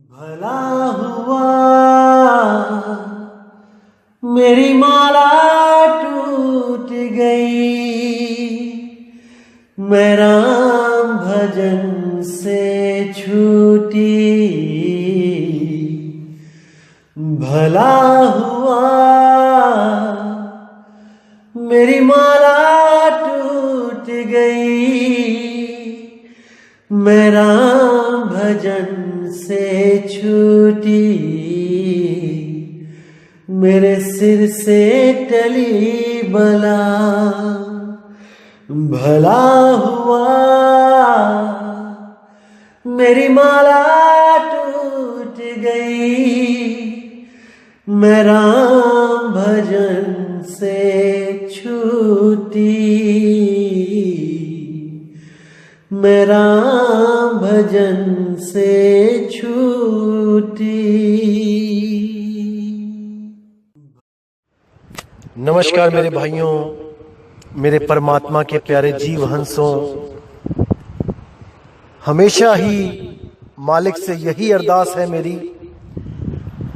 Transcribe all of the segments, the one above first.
भला हुआ मेरी माला टूट गई, मैं राम भजन से छूटी। भला हुआ मेरी माला टूट गई, मैं राम भजन से छूटी। मेरे सिर से टली बला, भला हुआ मेरी माला टूट गई, मैं राम भजन से छूटी। मैं राम भजन से छूटी। नमस्कार मेरे भाइयों, मेरे परमात्मा के प्यारे जीव हंसों। हमेशा ही मालिक से यही अरदास है मेरी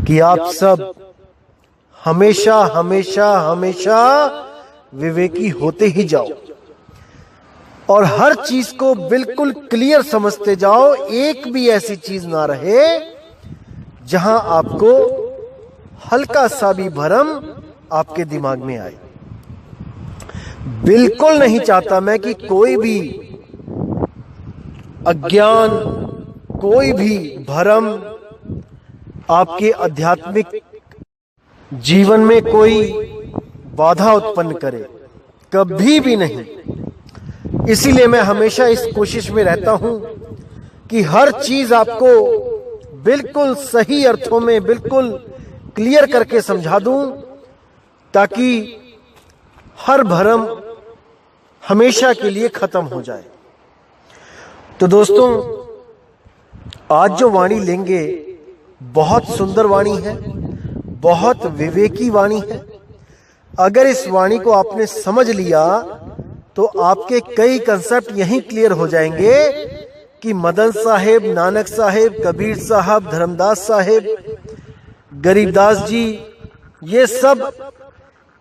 कि आप सब हमेशा हमेशा हमेशा विवेकी होते ही जाओ और हर चीज को बिल्कुल क्लियर समझते जाओ। एक भी ऐसी चीज ना रहे जहां आपको हल्का सा भी भ्रम आपके दिमाग में आए। बिल्कुल नहीं चाहता मैं कि कोई भी अज्ञान, कोई भी भ्रम आपके आध्यात्मिक जीवन में कोई बाधा उत्पन्न करे, कभी भी नहीं। इसीलिए मैं हमेशा इस कोशिश में रहता हूं कि हर चीज आपको बिल्कुल सही अर्थों में बिल्कुल क्लियर करके समझा दूं, ताकि हर भ्रम हमेशा के लिए खत्म हो जाए। तो दोस्तों, आज जो वाणी लेंगे बहुत सुंदर वाणी है, बहुत विवेकी वाणी है। अगर इस वाणी को आपने समझ लिया तो आपके कई कंसेप्ट यहीं क्लियर हो जाएंगे कि मदन साहेब, नानक साहेब, कबीर साहब, धर्मदास साहेब, गरीबदास जी, ये सब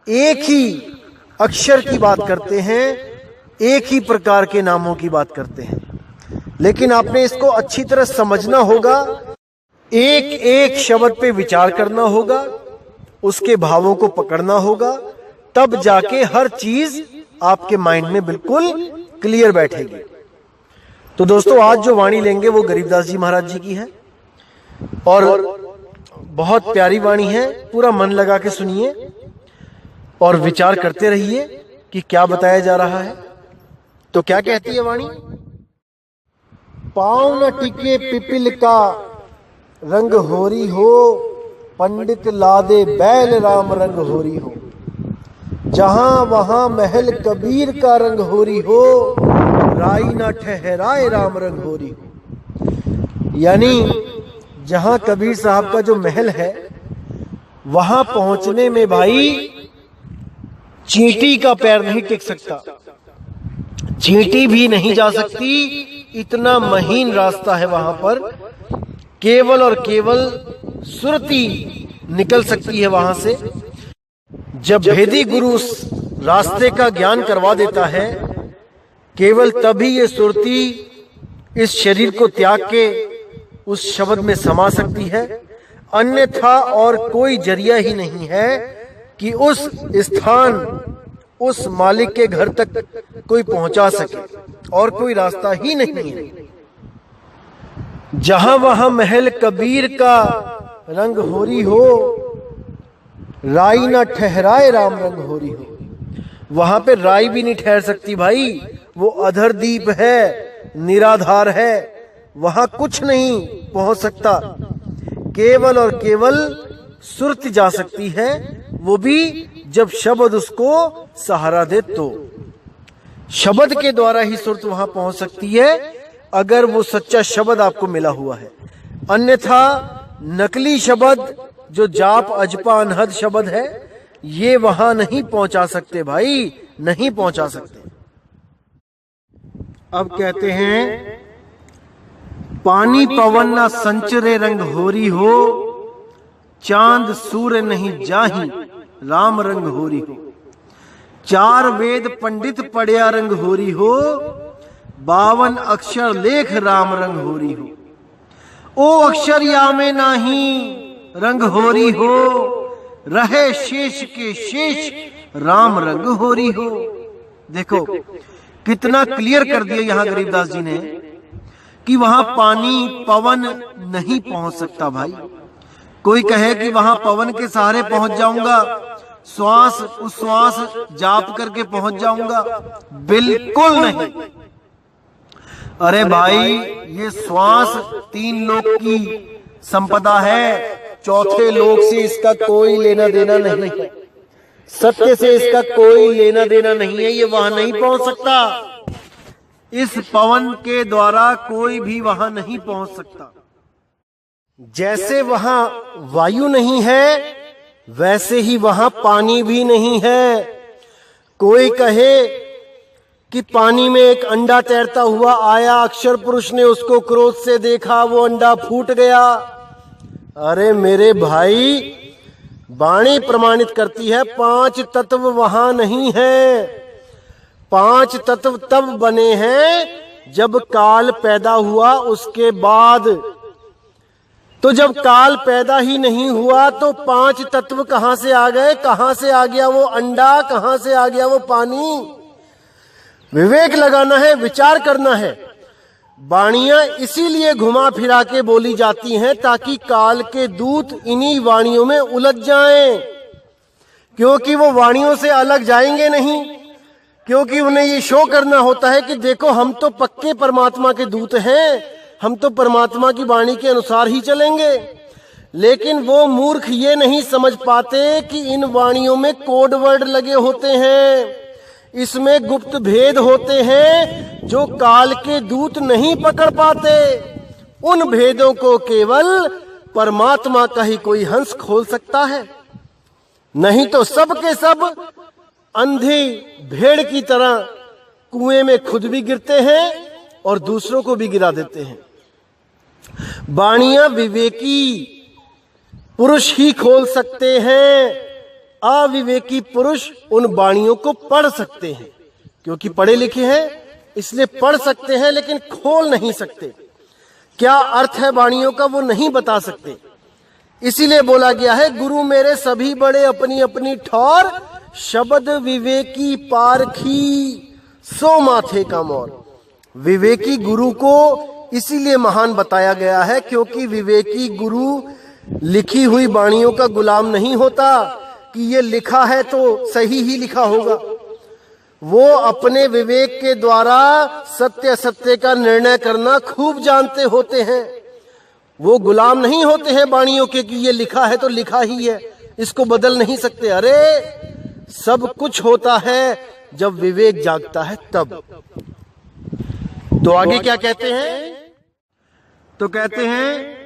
एक ही अक्षर की बात करते हैं, एक ही प्रकार के नामों की बात करते हैं। लेकिन आपने इसको अच्छी तरह समझना होगा, एक एक शब्द पे विचार करना होगा, उसके भावों को पकड़ना होगा, तब जाके हर चीज आपके माइंड में बिल्कुल क्लियर बैठेगी। तो दोस्तों, आज जो वाणी लेंगे वो गरीबदास जी महाराज जी की है और बहुत प्यारी वाणी है। पूरा मन लगा के सुनिए और विचार करते रहिए कि क्या बताया जा रहा है। तो क्या कहती है वाणी? पाँव न टिके पिपिल का रंग होरी हो, पंडित लादे बैल राम रंग होरी हो। जहां वहां महल कबीर का रंग होरी हो, राई न ठहराए राम रंग होरी हो। यानी जहां कबीर साहब का जो महल है, वहां पहुंचने में भाई चींटी का पैर नहीं टिक सकता, चींटी भी नहीं जा सकती। इतना महीन रास्ता है वहां पर। केवल और केवल सुरती निकल सकती है वहां से। जब भेदी गुरु उस रास्ते का ज्ञान करवा देता है, केवल तभी ये सुरती इस शरीर को त्याग के उस शब्द में समा सकती है। अन्यथा और कोई जरिया ही नहीं है कि उस स्थान, उस मालिक के घर तक कोई पहुंचा सके, और कोई रास्ता ही नहीं है। जहां वहां महल कबीर का रंग होरी हो, राई ना ठहराए राम रंग होरी हो। वहां पे राई भी नहीं ठहर सकती भाई, वो अधर दीप है, निराधार है, वहां कुछ नहीं पहुंच सकता। केवल और केवल सुरत जा सकती है, वो भी जब शब्द उसको सहारा दे। तो शब्द के द्वारा ही सुरत वहां पहुंच सकती है, अगर वो सच्चा शब्द आपको मिला हुआ है। अन्यथा नकली शब्द, जो जाप अजपा अनहद शब्द है, ये वहां नहीं पहुंचा सकते भाई, नहीं पहुंचा सकते। अब कहते हैं पानी पवन न संचरे रंग होरी हो, चांद सूर्य नहीं जाही राम रंग होरी हो। चार वेद पंडित पढ़िया रंग होरी हो, 52 अक्षर लेख राम रंग होरी हो। ओ अक्षर या में नाही रंग होरी हो, रहे शेष के शेष राम रंग होरी हो। देखो कितना क्लियर कर दिया यहां गरीबदास जी ने कि वहां पानी पवन नहीं पहुंच सकता। भाई कोई कहे कि वहां पवन के सहारे पहुंच जाऊंगा, श्वास उस श्वास जाप करके पहुंच जाऊंगा, बिल्कुल नहीं। अरे भाई ये श्वास 3 लोक की संपदा है, चौथे लोक से इसका कोई लेना देना नहीं है, सत्य से इसका कोई लेना देना नहीं है, ये वहां नहीं पहुंच सकता। इस पवन के द्वारा कोई भी वहां नहीं पहुंच सकता। जैसे वहां वायु नहीं है वैसे ही वहां पानी भी नहीं है। कोई कहे कि पानी में एक अंडा तैरता हुआ आया, अक्षर पुरुष ने उसको क्रोध से देखा, वो अंडा फूट गया। अरे मेरे भाई वाणी प्रमाणित करती है 5 तत्व वहां नहीं है। 5 तत्व तब बने हैं जब काल पैदा हुआ, उसके बाद। तो जब काल पैदा ही नहीं हुआ तो 5 तत्व कहां से आ गए? कहां से आ गया वो अंडा, कहां से आ गया वो पानी? विवेक लगाना है, विचार करना है। वाणियां इसीलिए घुमा फिरा के बोली जाती हैं ताकि काल के दूत इन्हीं वाणियों में उलझ जाएं, क्योंकि वो वाणियों से अलग जाएंगे नहीं, क्योंकि उन्हें ये शो करना होता है कि देखो हम तो पक्के परमात्मा के दूत हैं, हम तो परमात्मा की वाणी के अनुसार ही चलेंगे। लेकिन वो मूर्ख ये नहीं समझ पाते कि इन वाणियों में कोड वर्ड लगे होते हैं, इसमें गुप्त भेद होते हैं जो काल के दूत नहीं पकड़ पाते। उन भेदों को केवल परमात्मा का ही कोई हंस खोल सकता है, नहीं तो सब के सब अंधी भेड़ की तरह कुएं में खुद भी गिरते हैं और दूसरों को भी गिरा देते हैं। वाणियां विवेकी पुरुष ही खोल सकते हैं, अविवेकी पुरुष उन वाणियों को पढ़ सकते हैं, क्योंकि पढ़े लिखे हैं इसलिए पढ़ सकते हैं लेकिन खोल नहीं सकते। क्या अर्थ है वाणियों का वो नहीं बता सकते। इसीलिए बोला गया है गुरु मेरे सभी बड़े अपनी अपनी ठौर, शब्द विवेकी पारखी सो माथे का मोर। विवेकी गुरु को इसीलिए महान बताया गया है क्योंकि विवेकी गुरु लिखी हुई वाणियों का गुलाम नहीं होता कि ये लिखा है तो सही ही लिखा होगा। वो अपने विवेक के द्वारा सत्य असत्य का निर्णय करना खूब जानते होते हैं। वो गुलाम नहीं होते हैं वाणियों के कि ये लिखा है तो लिखा ही है, इसको बदल नहीं सकते। अरे सब कुछ होता है जब विवेक जागता है तब। तो आगे क्या कहते हैं? तो कहते हैं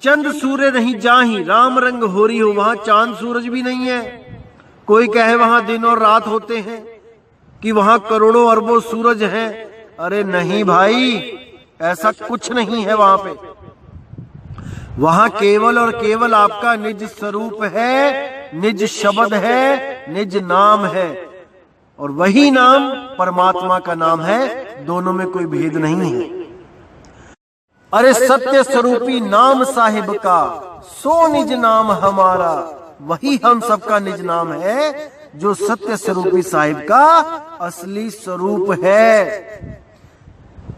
चंद सूर्य नहीं जाही राम रंग होरी हो। वहां चांद सूरज भी नहीं है। कोई कहे वहां दिन और रात होते हैं, कि वहां करोड़ों अरबों सूरज हैं। अरे नहीं भाई, ऐसा कुछ नहीं है वहां पे। वहां केवल और केवल आपका निज स्वरूप है, निज शब्द है, निज नाम है, और वही नाम परमात्मा का नाम है। दोनों में कोई भेद नहीं है। अरे सत्य स्वरूपी नाम साहिब का, सो निज नाम हमारा। वही हम सबका निज नाम है जो सत्य स्वरूपी साहिब का असली स्वरूप है।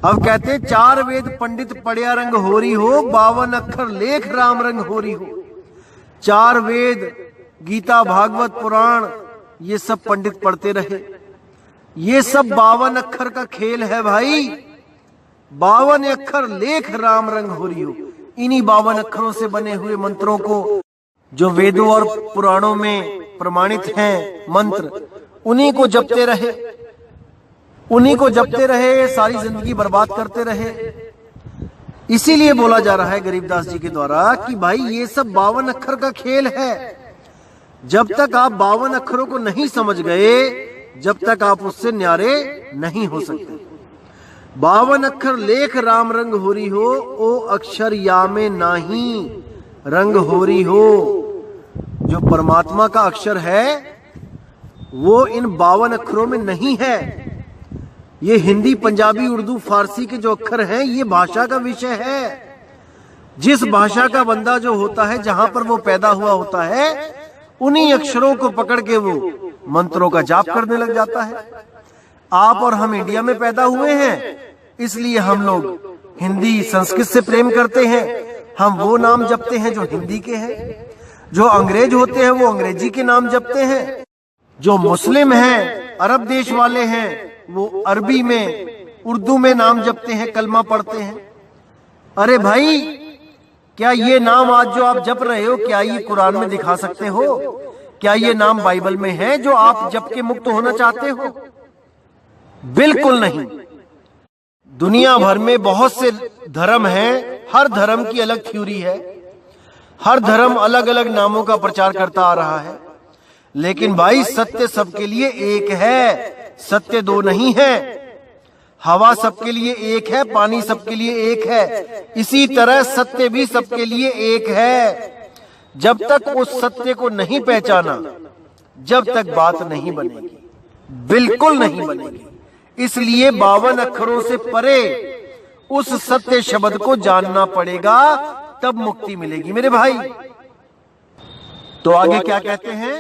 अब कहते 4 वेद पंडित पढ़िया रंग होरी हो, 52 अक्षर लेख राम रंग होरी हो। 4 वेद, गीता, भागवत, पुराण, ये सब पंडित पढ़ते रहे। ये सब 52 अक्षर का खेल है भाई। 52 अक्षर लेख राम रंग होरी हो। इन्हीं 52 अक्षरों से बने हुए मंत्रों को, जो वेदों और पुराणों में प्रमाणित हैं मंत्र, उन्हीं को जपते रहे, उन्हीं को जपते रहे, सारी जिंदगी बर्बाद करते रहे। इसीलिए बोला जा रहा है गरीबदास जी के द्वारा कि भाई ये सब 52 अक्षर का खेल है। जब तक आप 52 अक्षरों को नहीं समझ गए, जब तक आप उससे न्यारे नहीं हो सकते। 52 अक्षर लेख राम रंग होरी हो, ओ अक्षर या में नाही रंग होरी हो। जो परमात्मा का अक्षर है वो इन 52 अक्षरों में नहीं है। ये हिंदी, पंजाबी, उर्दू, फारसी के जो अक्षर हैं ये भाषा का विषय है। जिस भाषा का बंदा जो होता है, जहां पर वो पैदा हुआ होता है, उन्हीं अक्षरों को पकड़ के वो मंत्रों का जाप करने लग जाता है। आप और हम इंडिया में पैदा हुए हैं, इसलिए हम लोग हिंदी संस्कृत से प्रेम करते हैं। हम वो नाम जपते हैं जो हिंदी के हैं। जो अंग्रेज होते हैं वो अंग्रेजी के नाम जपते हैं। जो मुस्लिम हैं, अरब देश वाले हैं, वो अरबी में, उर्दू में नाम जपते हैं, कलमा पढ़ते हैं। अरे भाई, क्या ये नाम आज जो आप जप रहे हो, क्या ये कुरान में दिखा सकते हो? क्या ये नाम बाइबल में है जो आप जप के मुक्त होना चाहते हो? बिल्कुल नहीं। दुनिया भर में बहुत से धर्म हैं, हर धर्म की अलग थ्योरी है, हर धर्म अलग अलग नामों का प्रचार करता आ रहा है। लेकिन भाई, सत्य सबके लिए एक है, सत्य दो नहीं है। हवा सबके लिए एक है, पानी सबके लिए एक है, इसी तरह सत्य भी सबके लिए एक है। जब तक उस सत्य को नहीं पहचाना, जब तक बात नहीं बनेगी, बिल्कुल नहीं बनेगी। इसलिए 52 अक्षरों से परे उस सत्य शब्द को जानना पड़ेगा, तब मुक्ति मिलेगी मेरे भाई। तो आगे क्या कहते हैं?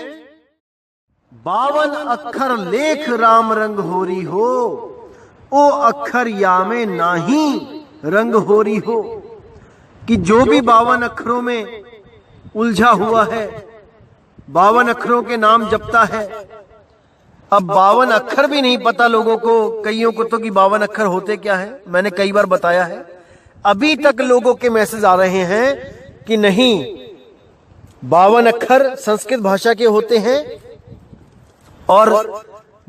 52 अक्षर लेख राम रंग होरी हो, ओ अक्षर या में नाही रंग होरी हो। कि जो भी 52 अक्षरों में उलझा हुआ है, 52 अक्षरों के नाम जपता है। अब 52 अक्षर भी नहीं पता लोगों को, कईयों को तो कि 52 अक्षर होते क्या है। मैंने कई बार बताया है, अभी तक लोगों के मैसेज आ रहे हैं कि नहीं, 52 अक्षर संस्कृत भाषा के होते हैं और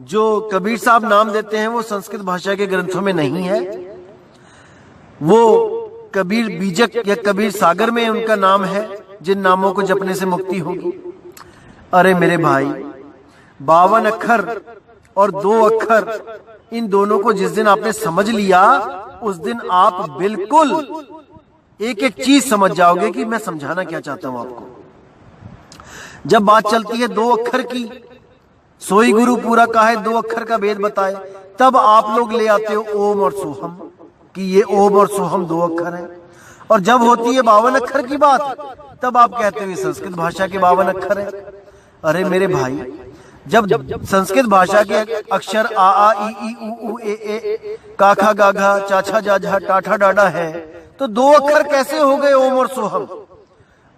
जो कबीर साहब नाम देते हैं वो संस्कृत भाषा के ग्रंथों में नहीं है। वो कबीर बीजक या कबीर सागर में उनका नाम है, जिन नामों को जपने से मुक्ति होगी। अरे मेरे भाई, 52 अक्षर और 2 अक्षर, इन दोनों को जिस दिन आपने समझ लिया, उस दिन आप बिल्कुल एक एक चीज समझ जाओगे कि मैं समझाना क्या चाहता हूं आपको। जब बात चलती है 2 अक्षर की, सोई गुरु पूरा कहा है 2 अक्षर का भेद बताए, तब आप लोग ले आते हो ओम और सोहम, कि ये ओम और सोहम 2 अक्षर हैं। और जब होती है 52 अक्षर की बात, तब आप कहते हो संस्कृत भाषा के 52 अक्षर हैं। अरे मेरे भाई, जब संस्कृत भाषा के अक्षर आ आ ई ई उ उ ए ए का खा गा घा चा छा जा झा टा ठा डाडा है, तो 2 अक्षर कैसे हो गए ओम और सोहम?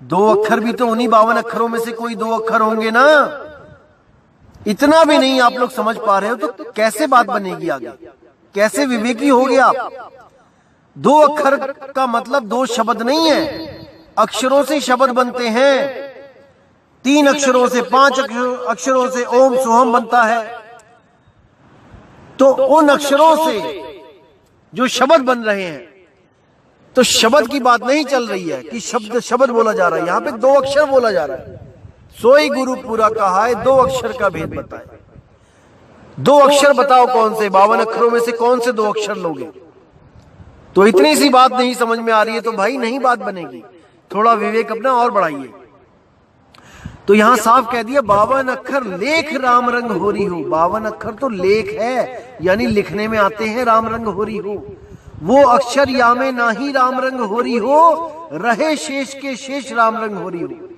2 अक्षर भी तो उन्हीं 52 अक्षरों में से कोई 2 अक्षर होंगे ना। इतना भी नहीं आप लोग समझ पा रहे हो तो कैसे बात बनेगी आगे? कैसे विवेकी हो गए आप? 2 अक्षर का मतलब 2 शब्द नहीं है, अक्षरों से शब्द बनते हैं। 3 अक्षरों से, 5 अक्षरों से ओम सोहम बनता है। तो उन अक्षरों से जो शब्द बन रहे हैं, तो शब्द की बात नहीं चल रही है कि शब्द शब्द बोला जा रहा है, यहां पे 2 अक्षर बोला जा रहा है। सोई गुरु पूरा कहा है 2 अक्षर का भेद बताए। 2 अक्षर बताओ कौन से? 52 अक्षरों में से कौन से 2 अक्षर लोगे? तो इतनी सी बात नहीं समझ में आ रही है तो भाई नहीं बात बनेगी। थोड़ा विवेक अपना और बढ़ाइए। तो यहां साफ कह दिया 52 अक्षर लेख राम रंग होरी हो। 52 अक्षर तो लेख है, यानी लिखने में आते हैं राम रंग होरी हो। वो अक्षर या में नाही राम रंग होरी हो, रहे शेष के शेष राम रंग होरी हो।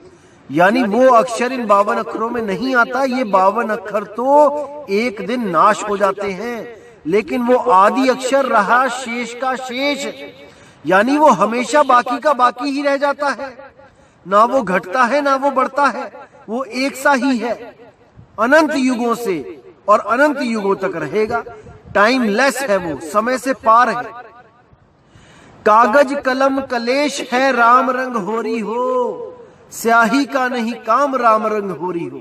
यानी वो अक्षर इन 52 अक्षरों में नहीं आता। ये 52 अक्षर तो एक दिन नाश हो जाते हैं, लेकिन वो आदि अक्षर रहा शेष का शेष, यानी वो हमेशा बाकी का बाकी ही रह जाता है। ना वो घटता है ना वो बढ़ता है, वो एक सा ही है, अनंत युगों से और अनंत युगों तक रहेगा। टाइमलेस है वो, समय से पार है। कागज कलम कलेश है राम रंग होरी हो, स्याही का नहीं काम राम रंग होरी हो।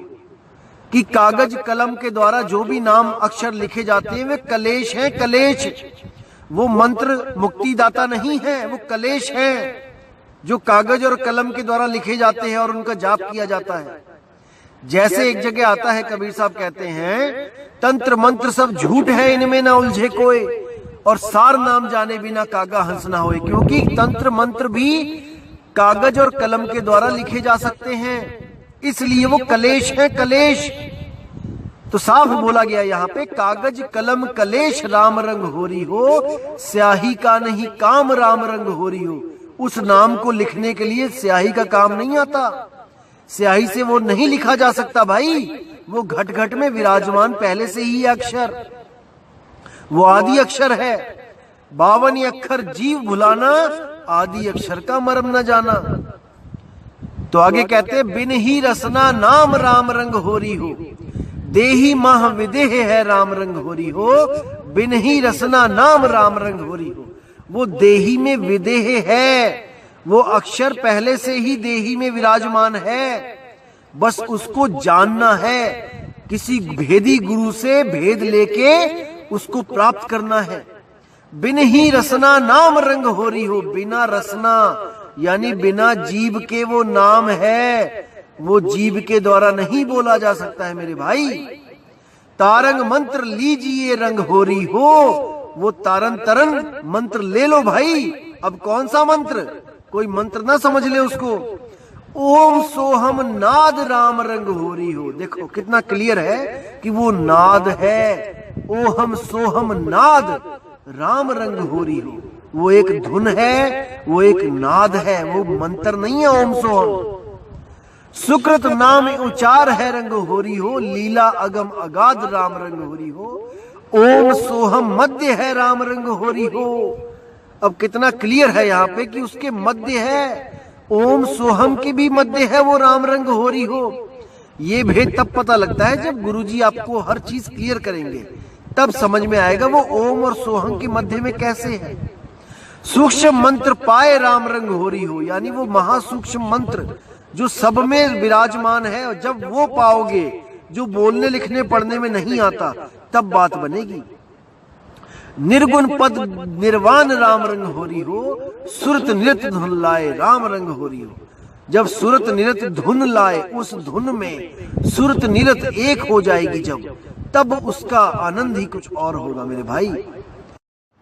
कि कागज कलम के द्वारा जो भी नाम अक्षर लिखे जाते हैं वे कलेश हैं। कलेश वो मंत्र मुक्ति दाता नहीं है, वो कलेश है जो कागज और कलम के द्वारा लिखे जाते हैं और उनका जाप किया जाता है। जैसे एक जगह आता है, कबीर साहब कहते हैं तंत्र मंत्र सब झूठ है, इनमें ना उलझे कोई। और सार नाम जाने बिना कागा हंस ना होए, क्योंकि तंत्र मंत्र भी कागज और कलम के द्वारा लिखे जा सकते हैं, इसलिए वो कलेश है, कलेश। तो साफ बोला गया यहाँ पे, कागज कलम कलेश राम रंग होरी हो, स्याही का नहीं काम राम रंग होरी हो। उस नाम को लिखने के लिए स्याही का काम नहीं आता, स्याही से वो नहीं लिखा जा सकता भाई, वो घट घट में विराजमान पहले से ही अक्षर, वो आदि अक्षर है। 52 अक्षर जीव भुलाना, आदि अक्षर का मर्म न जाना। तो आगे कहते हैं, बिन ही रसना नाम राम रंग होरी हो, देही माह विदेह है राम रंग होरी हो। बिन ही रसना नाम राम रंग होरी हो, वो देही में विदेह है, वो अक्षर पहले से ही देही में विराजमान है, बस उसको जानना है, किसी भेदी गुरु से भेद लेके उसको प्राप्त करना है। बिन ही रसना नाम रंग होरी हो, बिना रसना यानी बिना जीव के वो नाम है, वो जीव के द्वारा नहीं बोला जा सकता है मेरे भाई। तारंग मंत्र लीजिए रंग होरी हो, वो तारन तरन मंत्र ले लो भाई। अब कौन सा मंत्र, कोई मंत्र ना समझ ले उसको। ओम सोहम नाद राम रंग होरी हो, देखो कितना क्लियर है कि वो नाद है। ओहम सोहम नाद राम रंग होरी हो, वो एक धुन है, वो एक नाद है, वो मंत्र नहीं है ओम सोहम। सुकृत नाम उचार है रंग होरी हो, लीला अगम अगाध राम रंग होरी हो। ओम सोहम मध्य है राम रंग होरी हो। अब कितना क्लियर है यहाँ पे कि उसके मध्य है, ओम सोहम के भी मध्य है वो राम रंग होरी हो। ये भेद तब पता लगता है जब गुरुजी आपको हर चीज क्लियर करेंगे, तब समझ में आएगा वो ओम और सोहम के मध्य में कैसे है। सूक्ष्म मंत्र पाए राम रंग होरी हो, यानी वो महासूक्ष्म मंत्र जो सब में विराजमान है, और जब वो पाओगे जो बोलने लिखने पढ़ने में नहीं आता, तब बात बनेगी। निर्गुण पद निर्वाण राम रंग होरी हो, सुरत नृत्य धुन लाए राम रंग होरी हो। जब सुरत नृत्य धुन लाए, उस धुन में सुरत नृत्य एक हो जाएगी जब, तब उसका आनंद ही कुछ और होगा मेरे भाई।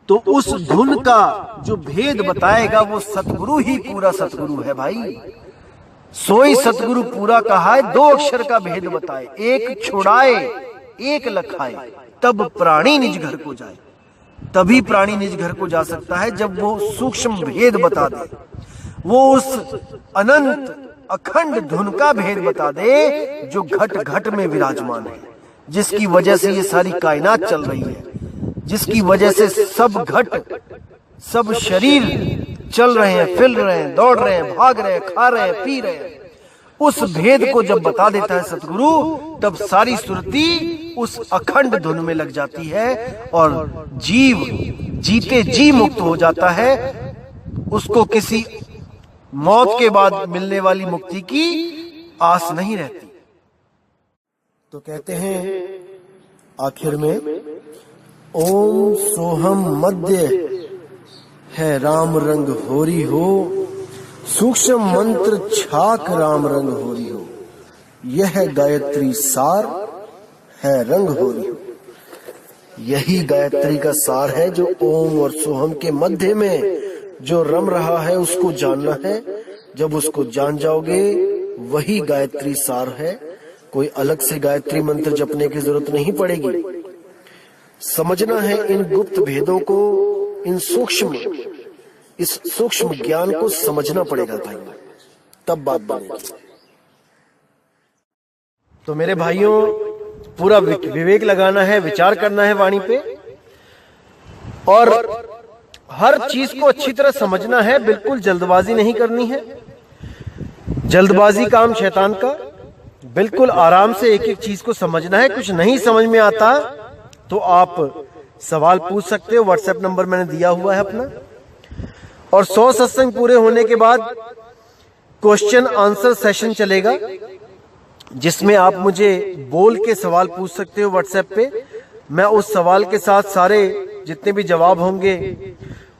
तो उस धुन का जो भेद बताएगा वो सतगुरु ही पूरा सतगुरु है भाई। सोई सतगुरु पूरा कहा है, 2 अक्षर का भेद बताए, एक छुड़ाए एक लखाए, तब प्राणी निज घर को जाए। तभी प्राणी निज घर को जा सकता है जब वो सूक्ष्म भेद बता दे, वो उस अनंत अखंड धुन का भेद बता दे जो घट घट में विराजमान है, जिसकी वजह से ये सारी कायनात चल रही है, जिसकी वजह से सब घट सब शरीर चल रहे हैं, फिर रहे हैं, दौड़ रहे हैं, भाग रहे हैं, खा रहे हैं, पी रहे हैं। उस भेद को जब बता देता है सतगुरु, तब सारी सुरती उस अखंड धुन में लग जाती है और जीव जीते जी मुक्त हो जाता है। उसको किसी मौत के बाद मिलने वाली मुक्ति की आस नहीं रहती। तो कहते हैं आखिर में, ओम सोहम मध्य है राम रंग होरी हो, सूक्ष्म मंत्र छाक राम रंग होरी हो, यह गायत्री सार है रंग होरी हो। यही गायत्री का सार है जो ओम और सोहम के मध्य में जो रम रहा है, उसको जानना है। जब उसको जान जाओगे, वही गायत्री सार है। कोई अलग से गायत्री मंत्र जपने की जरूरत नहीं पड़ेगी। समझना है इन गुप्त भेदों को, इस सूक्ष्म ज्ञान को समझना पड़ेगा भाई, तब बात बनेगी। तो मेरे भाइयों, पूरा विवेक लगाना है, विचार करना है वाणी पे, और हर चीज को अच्छी तरह समझना है। बिल्कुल जल्दबाजी नहीं करनी है। जल्दबाजी काम शैतान का। बिल्कुल आराम से एक एक चीज को समझना है। कुछ नहीं समझ में आता तो आप सवाल पूछ सकते हो। व्हाट्सएप नंबर मैंने दिया हुआ है अपना। और 100 सत्संग पूरे होने के बाद क्वेश्चन आंसर सेशन चलेगा, जिसमें आप मुझे बोल के सवाल पूछ सकते हो व्हाट्सएप पे। मैं उस सवाल के साथ सारे जितने भी जवाब होंगे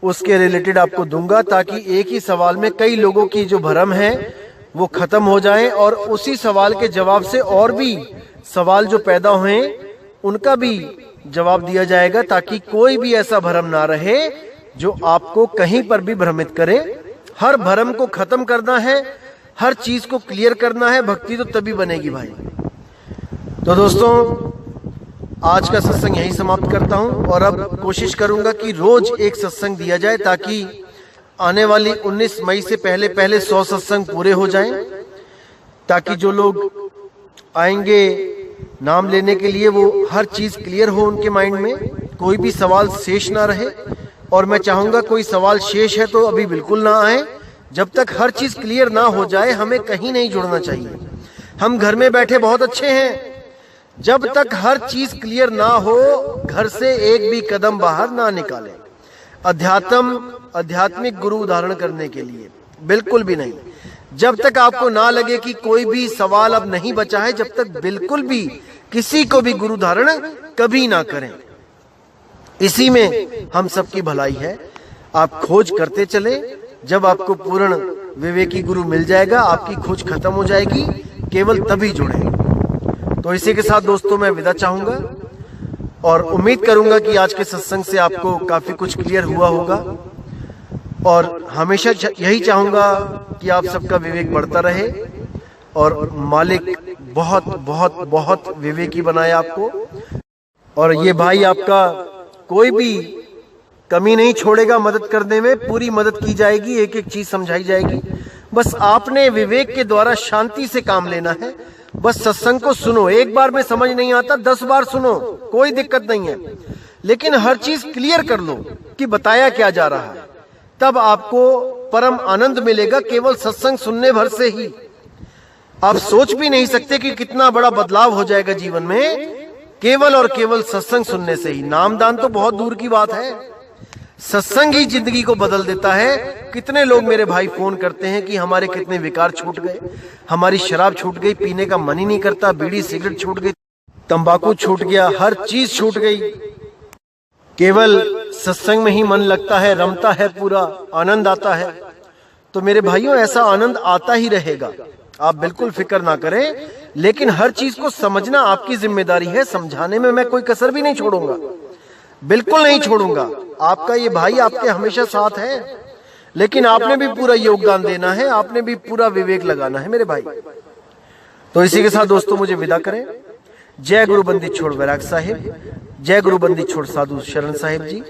उसके रिलेटेड आपको दूंगा, ताकि एक ही सवाल में कई लोगों की जो भ्रम है वो खत्म हो जाए, और उसी सवाल के जवाब से और भी सवाल जो पैदा हुए उनका भी जवाब दिया जाएगा, ताकि कोई भी ऐसा भ्रम ना रहे जो आपको कहीं पर भी भ्रमित करे। हर भ्रम को खत्म करना है, हर चीज को क्लियर करना है, भक्ति तो तभी बनेगी भाई। तो दोस्तों, आज का सत्संग यहीं समाप्त करता हूं और अब कोशिश करूंगा कि रोज एक सत्संग दिया जाए, ताकि आने वाली 19 मई से पहले पहले 100 सत्संग पूरे हो जाएं, ताकि जो लोग आएंगे नाम लेने के लिए वो हर चीज क्लियर हो उनके माइंड में, कोई भी सवाल शेष ना रहे। और मैं चाहूंगा कोई सवाल शेष है तो अभी बिल्कुल ना आए, जब तक हर चीज क्लियर ना हो जाए हमें कहीं नहीं जुड़ना चाहिए। हम घर में बैठे बहुत अच्छे हैं, जब तक हर चीज क्लियर ना हो घर से एक भी कदम बाहर ना निकालें। आध्यात्मिक गुरु धारण करने के लिए बिल्कुल भी नहीं। जब तक आपको ना लगे कि कोई भी सवाल अब नहीं बचा है, जब तक बिल्कुल भी किसी को भी गुरु धारण कभी ना करें। इसी में हम सबकी भलाई है। आप खोज करते चले, जब आपको पूर्ण विवेकी गुरु मिल जाएगा आपकी खोज खत्म हो जाएगी, केवल तभी जुड़े। तो इसी के साथ दोस्तों मैं विदा चाहूंगा और उम्मीद करूंगा कि आज के सत्संग से आपको काफी कुछ क्लियर हुआ होगा, और हमेशा यही चाहूंगा कि आप सबका विवेक बढ़ता रहे और मालिक बहुत बहुत बहुत विवेकी बनाए आपको। और ये भाई आपका कोई भी कमी नहीं छोड़ेगा मदद करने में, पूरी मदद की जाएगी, एक एक चीज समझाई जाएगी। बस आपने विवेक के द्वारा शांति से काम लेना है। बस सत्संग को सुनो, एक बार में समझ नहीं आता 10 बार सुनो, कोई दिक्कत नहीं है, लेकिन हर चीज क्लियर कर लो कि बताया क्या जा रहा है, तब आपको परम आनंद मिलेगा केवल सत्संग सुनने भर से ही। आप सोच भी नहीं सकते कि कितना बड़ा बदलाव हो जाएगा जीवन में केवल और केवल सत्संग सुनने से ही। नामदान तो बहुत दूर की बात है, सत्संग ही जिंदगी को बदल देता है। कितने लोग मेरे भाई फोन करते हैं कि हमारे कितने विकार छूट गए, हमारी शराब छूट गई, पीने का मन ही नहीं करता, बीड़ी सिगरेट छूट गई, तंबाकू छूट गया, हर चीज छूट गई, केवल सत्संग में ही मन लगता है, रमता है, पूरा आनंद आता है। तो मेरे भाइयों, ऐसा आनंद आता ही रहेगा, आप बिल्कुल फिक्र ना करें। लेकिन हर चीज को समझना आपकी जिम्मेदारी है, समझाने में मैं कोई कसर भी नहीं छोड़ूंगा, बिल्कुल नहीं छोड़ूंगा। आपका ये भाई आपके हमेशा साथ है, लेकिन आपने भी पूरा योगदान देना है, आपने भी पूरा विवेक लगाना है मेरे भाई। तो इसी के साथ दोस्तों मुझे विदा करें। जय गुरु बंदी छोड़ वैराग साहिब, जय गुरु बंदी छोड़ साधु शरण साहिब जी,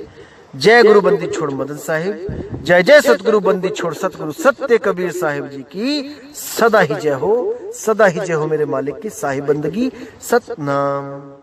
जय गुरु बंदी छोड़ मदन साहिब, जय जय सतगुरु बंदी छोड़ सतगुरु सत्य कबीर साहिब जी की सदा ही जय हो, सदा ही जय हो मेरे मालिक की साहिब बंदगी। सतनाम।